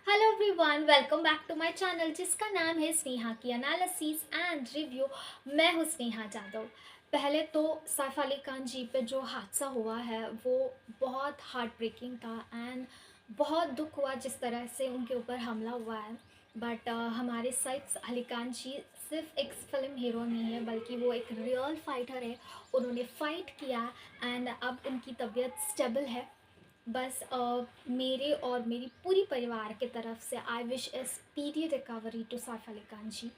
Hello everyone, welcome back to my channel जिसका नाम है स्नेहा की एनालिसिस एंड रिव्यू। मैं हूँ स्नेहा जादव। पहले तो सैफ अली खान जी पे जो हादसा हुआ है वो बहुत हार्ट ब्रेकिंग था एंड बहुत दुख हुआ जिस तरह से उनके ऊपर हमला हुआ है। बट हमारे सैफ अली खान जी सिर्फ एक फिल्म हीरो नहीं है बल्कि वो एक रियल फाइटर है। उन्होंने फाइट किया एंड अब उनकी तबीयत स्टेबल है। बस मेरे और मेरी पूरी परिवार के तरफ से I wish a speedy recovery to Saif Ali Khan ji.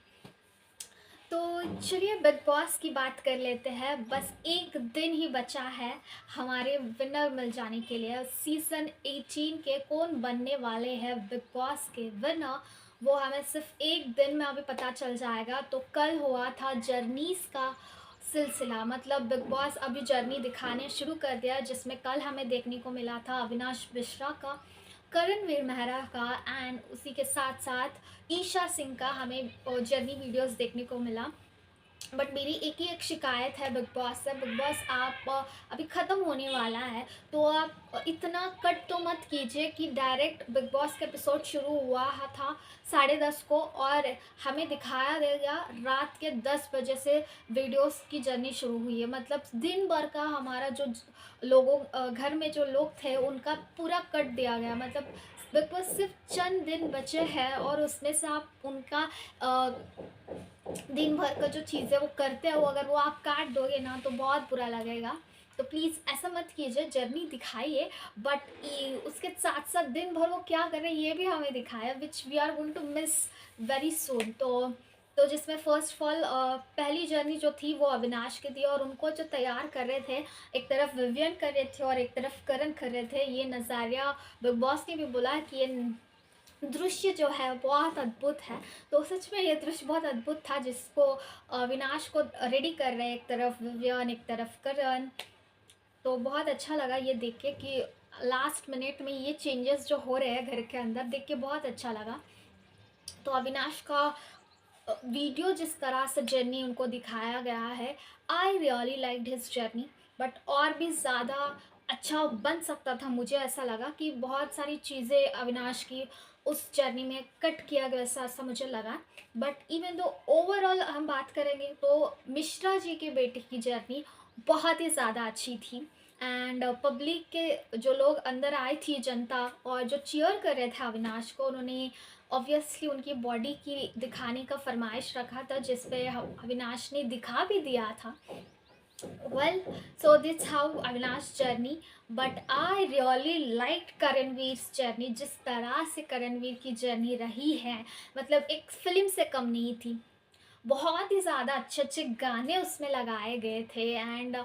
तो चलिए बिग बॉस की बात कर लेते हैं। बस एक दिन ही बचा है हमारे विनर मिल जाने के लिए। सीज़न 18 के कौन बनने वाले हैं बिग बॉस के विनर, वो हमें सिर्फ एक दिन में अभी पता चल जाएगा। तो कल हुआ था जर्नीस का सिलसिला, मतलब बिग बॉस अभी जर्नी दिखाने शुरू कर दिया, जिसमें कल हमें देखने को मिला था अविनाश मिश्रा का, करणवीर मेहरा का एंड उसी के साथ साथ ईशा सिंह का हमें जर्नी वीडियोस देखने को मिला। बट मेरी एक शिकायत है बिग बॉस से। बिग बॉस आप अभी ख़त्म होने वाला है तो आप इतना कट तो मत कीजिए कि डायरेक्ट बिग बॉस का एपिसोड शुरू हुआ था 10:30 को और हमें दिखाया देगा रात के 10 बजे से वीडियोस की जर्नी शुरू हुई है। मतलब दिन भर का हमारा जो लोगों घर में जो लोग थे उनका पूरा कट दिया गया। मतलब बिग बॉस सिर्फ चंद दिन बचे हैं और उसमें से आप उनका दिन भर का जो चीज़ें वो करते हो अगर वो आप काट दोगे ना तो बहुत बुरा लगेगा। तो प्लीज़ ऐसा मत कीजिए, जर्नी दिखाइए बट उसके साथ साथ दिन भर वो क्या कर रहे हैं ये भी हमें दिखाया, which we are going to miss very soon. तो जिसमें फर्स्ट ऑफ ऑल पहली जर्नी जो थी वो अविनाश की थी और उनको जो तैयार कर रहे थे, एक तरफ विवियन कर रहे थे और एक तरफ करण कर रहे थे। ये नज़ारिया बिग बॉस ने भी बोला कि ये दृश्य जो है बहुत अद्भुत है। तो सच में ये दृश्य बहुत अद्भुत था, जिसको विनाश को रेडी कर रहे हैं, एक तरफ विवियन एक तरफ करण। तो बहुत अच्छा लगा ये देख के कि लास्ट मिनट में ये चेंजेस जो हो रहे हैं घर के अंदर, देख के बहुत अच्छा लगा। तो अविनाश का वीडियो जिस तरह से जर्नी उनको दिखाया गया है, आई really liked his journey. But और भी ज़्यादा अच्छा बन सकता था, मुझे ऐसा लगा कि बहुत सारी चीज़ें अविनाश की उस जर्नी में कट किया गया, ऐसा ऐसा मुझे लगा। बट इवन दो ओवरऑल हम बात करेंगे तो मिश्रा जी के बेटे की जर्नी बहुत ही ज़्यादा अच्छी थी। एंड पब्लिक के जो लोग अंदर आई थी जनता और जो चीयर कर रहे थे अविनाश को, उन्होंने ऑब्वियसली उनकी बॉडी की दिखाने का फरमाइश रखा था, जिस पे अविनाश ने दिखा भी दिया था। Well, so that's how Avinash journey. But I really like Karanveer journey. जिस तरह से करणवीर की जर्नी रही है, मतलब एक फिल्म से कम नहीं थी। बहुत ही ज़्यादा अच्छे अच्छे गाने उसमें लगाए गए थे एंड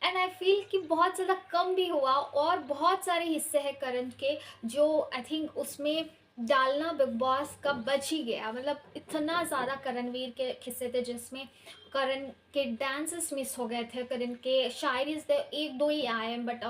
आई फील कि बहुत ज़्यादा कम भी हुआ और बहुत सारे हिस्से हैं करण के जो आई थिंक उसमें डालना बिग बॉस का बच ही गया। मतलब इतना ज़्यादा करणवीर के हिस्से थे जिसमें करण के डांसेस मिस हो गए थे, करण के शायरी थे, एक दो ही आए बट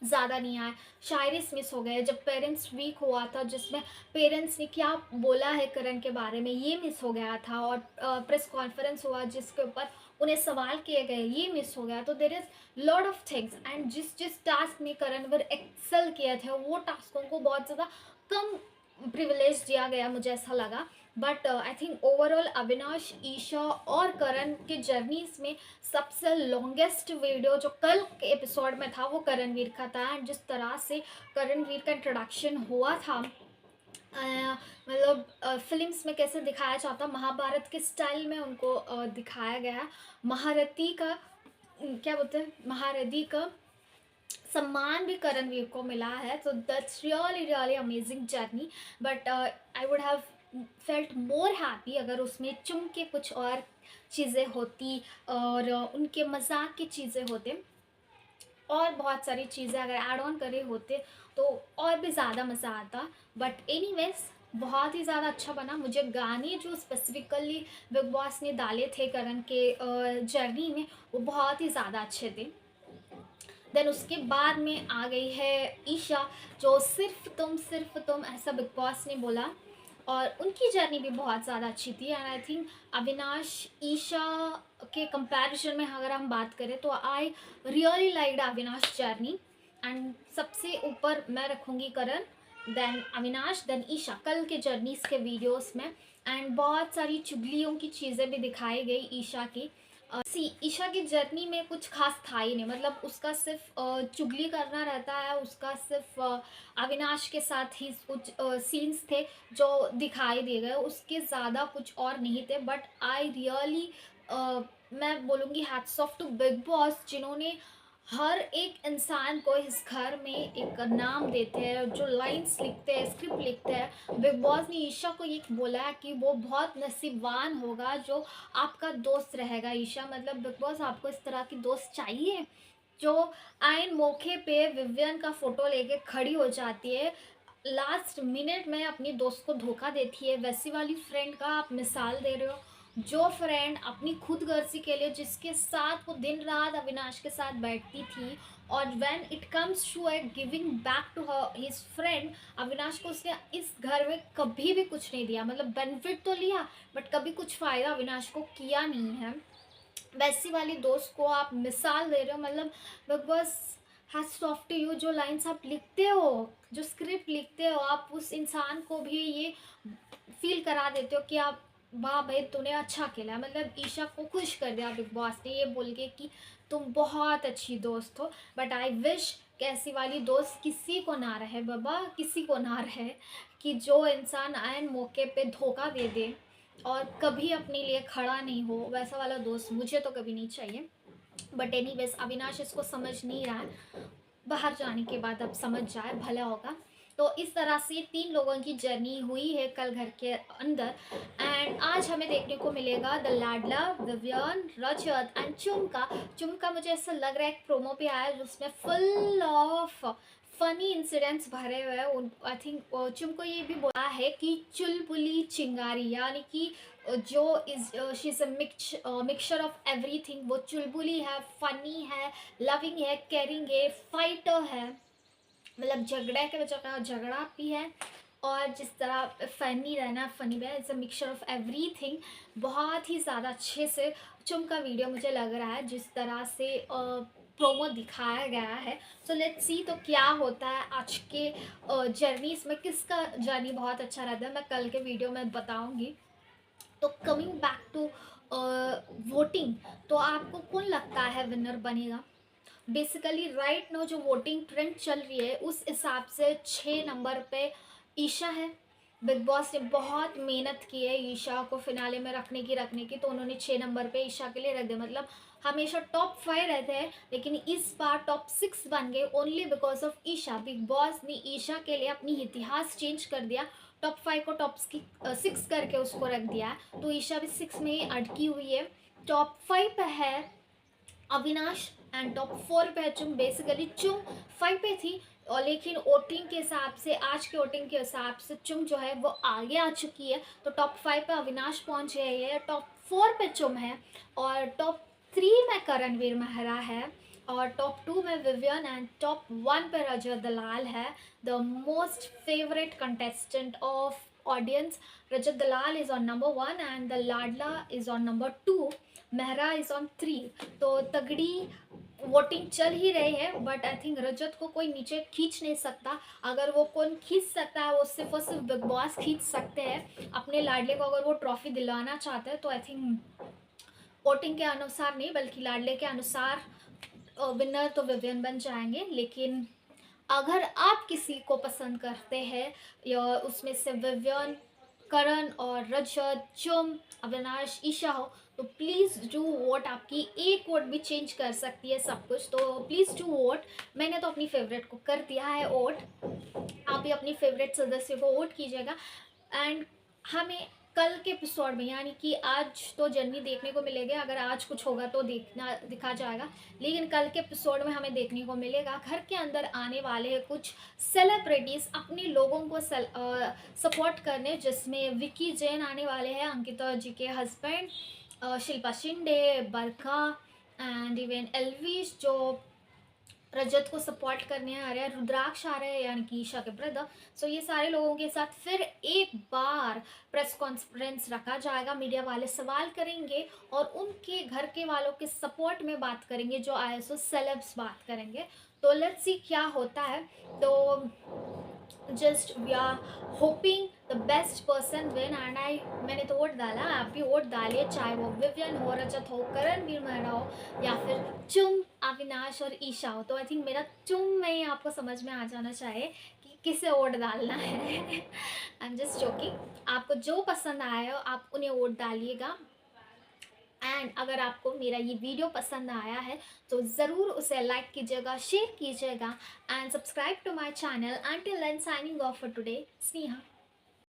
ज़्यादा नहीं आए। शायरीस मिस हो गए। जब पेरेंट्स वीक हुआ था जिसमें पेरेंट्स ने क्या बोला है करण के बारे में ये मिस हो गया था, और प्रेस कॉन्फ्रेंस हुआ जिसके ऊपर उन्हें सवाल किए गए ये मिस हो गया। तो there is lot of things and जिस जिस टास्क में करणवीर एक्सेल किए थे वो टास्कों को बहुत ज़्यादा कम प्रिविलेज दिया गया, मुझे ऐसा लगा। But I think overall Avinash, Isha और करण के जर्नीज में सबसे लॉन्गेस्ट वीडियो जो कल के एपिसोड में था वो करणवीर का था। एंड जिस तरह से करणवीर का इंट्रोडक्शन हुआ था, मतलब फिल्म्स में कैसे दिखाया जाता, महाभारत के स्टाइल में उनको दिखाया गया। महारथी का क्या बोलते हैं, महारथी का सम्मान भी करणवीर को मिला है। तो that's really really amazing journey. But I would have felt more happy अगर उसमें चुम के कुछ और चीज़ें होती और उनके मजाक की चीज़ें होते और बहुत सारी चीज़ें अगर ऐड ऑन करे होते तो और भी ज़्यादा मज़ा आता। बट एनीवेज बहुत ही ज़्यादा अच्छा बना। मुझे गाने जो स्पेसिफिकली बिग बॉस ने डाले थे करण के जर्नी में वो बहुत ही ज़्यादा अच्छे थे। देन उसके बाद में आ गई है ईशा, जो सिर्फ तुम ऐसा बिग बॉस ने बोला और उनकी जर्नी भी बहुत ज़्यादा अच्छी थी। And I think Avinash Isha के कंपैरिजन में अगर हम बात करें तो I really liked Avinash journey. And सबसे ऊपर मैं रखूँगी करण, देन अविनाश, देन ईशा, कल के जर्नीस के वीडियोस में। एंड बहुत सारी चुगलियों की चीज़ें भी दिखाई गई ईशा की। ईशा की जर्नी में कुछ खास था ही नहीं, मतलब उसका सिर्फ चुगली करना रहता है, उसका सिर्फ अविनाश के साथ ही कुछ सीन्स थे जो दिखाई दे गए, उसके ज़्यादा कुछ और नहीं थे। बट आई रियली, मैं बोलूँगी hats off to Bigg Boss, जिन्होंने हर एक इंसान को इस घर में एक नाम देते हैं, जो लाइंस लिखते हैं, स्क्रिप्ट लिखते हैं। बिग बॉस ने ईशा को ये बोला है कि वो बहुत नसीबवान होगा जो आपका दोस्त रहेगा। ईशा, मतलब बिग बॉस आपको इस तरह की दोस्त चाहिए जो आइन मौके पे विवियन का फोटो लेके खड़ी हो जाती है, लास्ट मिनट में अपनी दोस्त को धोखा देती है। वैसी वाली फ्रेंड का आप मिसाल दे रहे हो, जो फ्रेंड अपनी खुद गर्जी के लिए, जिसके साथ वो दिन रात अविनाश के साथ बैठती थी, और when it comes to a giving back to her his friend, Avinash को उसने इस घर में कभी भी कुछ नहीं दिया। मतलब बेनिफिट तो लिया बट कभी कुछ फ़ायदा अविनाश को किया नहीं है। वैसी वाली दोस्त को आप मिसाल दे रहे हो। मतलब Bigg Boss hats off to you, जो लाइंस आप लिखते हो, जो स्क्रिप्ट लिखते हो, आप उस इंसान को भी ये फील करा देते हो कि आप, वाह भाई तूने अच्छा खेला। मतलब ईशा को खुश कर दिया बिग बॉस ने ये बोल के कि तुम बहुत अच्छी दोस्त हो। बट आई विश कि ऐसी वाली दोस्त किसी को ना रहे बाबा, किसी को ना रहे, कि जो इंसान आयन मौके पे धोखा दे दे और कभी अपने लिए खड़ा नहीं हो। वैसा वाला दोस्त मुझे तो कभी नहीं चाहिए। बट एनीवेज, अविनाश इसको समझ नहीं रहा है, बाहर जाने के बाद अब समझ जाए, भला होगा। तो इस तरह से 3 लोगों की जर्नी हुई है कल घर के अंदर। एंड आज हमें देखने को मिलेगा द लाडला, विवियन, रजत एंड चुमका। चुमका मुझे ऐसा लग रहा है एक प्रोमो पे आया जिसमें फुल ऑफ फनी इंसिडेंट्स भरे हुए हैं। आई थिंक चुमको ये भी बोला है कि चुलबुली चिंगारी, यानी कि जो is she is a mixture of everything. वो चुलबुली है, फनी है, लविंग है, केयरिंग है, फाइटर है, मतलब झगड़ा के वजह का झगड़ा भी है, और जिस तरह फनी रहना, फनी है, it's a mixture of everything. बहुत ही ज़्यादा अच्छे से चुम का वीडियो मुझे लग रहा है, जिस तरह से प्रोमो दिखाया गया है। सो लेट्स सी तो क्या होता है आज के जर्नी। इसमें किसका जर्नी बहुत अच्छा रहता है मैं कल के वीडियो में बताऊंगी। तो कमिंग बैक टू वोटिंग, तो आपको कौन लगता है विनर बनेगा? बेसिकली राइट नो जो वोटिंग ट्रेंड चल रही है उस हिसाब से 6 नंबर पे ईशा है। बिग बॉस ने बहुत मेहनत की है ईशा को फिनाले में रखने की, तो उन्होंने 6 नंबर पे ईशा के लिए रख दिया। मतलब हमेशा टॉप 5 रहते हैं, लेकिन इस बार टॉप 6 बन गए only because of Isha. Bigg Boss ने ईशा के लिए अपनी इतिहास चेंज कर दिया, टॉप 5 को टॉप 6 करके उसको रख दिया है। तो ईशा भी 6 में ही अटकी हुई है। टॉप 5 पे है अविनाश एंड टॉप 4 पे है चुम। बेसिकली चुम 5 पे थी, और लेकिन वोटिंग के हिसाब से, आज के वोटिंग के हिसाब से चुम जो है वो आगे आ चुकी है। तो टॉप 5 पे अविनाश पहुंच गए है, टॉप 4 पे चुम है, और टॉप 3 में करणवीर मेहरा है, और टॉप 2 में विवियन, एंड टॉप 1 पे रजत दलाल है, the most favourite contestant of audience. Rajat Dalal is on number 1 and the लाडला is on number 2, Mehra is on 3। तो तगड़ी वोटिंग चल ही रही है, बट आई थिंक रजत को कोई नीचे खींच नहीं सकता। अगर वो कौन खींच सकता है, वो सिर्फ और सिर्फ बिग बॉस खींच सकते हैं अपने लाडले को। अगर वो ट्रॉफी दिलाना चाहते हैं तो आई थिंक वोटिंग के अनुसार नहीं, बल्कि लाडले के अनुसार विनर तो विवियन बन जाएंगे। लेकिन अगर आप किसी को पसंद करते हैं, या उसमें से विवियन, करण और रजत, चुम, अविनाश, ईशा हो, तो प्लीज़ डू वोट। आपकी एक वोट भी चेंज कर सकती है सब कुछ, तो प्लीज़ डू वोट। मैंने तो अपनी फेवरेट को कर दिया है वोट, आप भी अपनी फेवरेट सदस्य को वोट कीजिएगा। एंड हमें कल के एपिसोड में, यानी कि आज तो जर्नी देखने को मिलेगी, अगर आज कुछ होगा तो दिखा जाएगा, लेकिन कल के एपिसोड में हमें देखने को मिलेगा घर के अंदर आने वाले हैं कुछ सेलिब्रिटीज़ अपने लोगों को सपोर्ट करने, जिसमें विकी जैन आने वाले हैं, अंकिता जी के husband, Shilpa Shinde, Barkha, and even Elvish जो रजत को सपोर्ट करने आ रहे हैं, रुद्राक्ष आ रहे हैं यानी कि ईशा के ब्रदर। सो ये सारे लोगों के साथ फिर एक बार प्रेस कॉन्फ्रेंस रखा जाएगा, मीडिया वाले सवाल करेंगे और उनके घर के वालों के सपोर्ट में बात करेंगे, जो आईएसओ सेलेब्स बात करेंगे। तो लेट्स सी क्या होता है। तो just we are hoping the best person win and I मैंने तो वोट डाला, आप भी वोट डालिए, चाहे वो विवियन हो, रजत हो, करणवीर मेहरा हो या फिर चुम, अविनाश और ईशा हो। तो आई थिंक मेरा चुम में ही आपको समझ में आ जाना चाहिए कि किसे वोट डालना है। I am just joking. आपको जो पसंद आए हो आप उन्हें वोट डालिएगा। एंड अगर आपको मेरा ये वीडियो पसंद आया है तो ज़रूर उसे लाइक कीजिएगा, शेयर कीजिएगा and subscribe to my channel. Until then signing off for today, Sneha.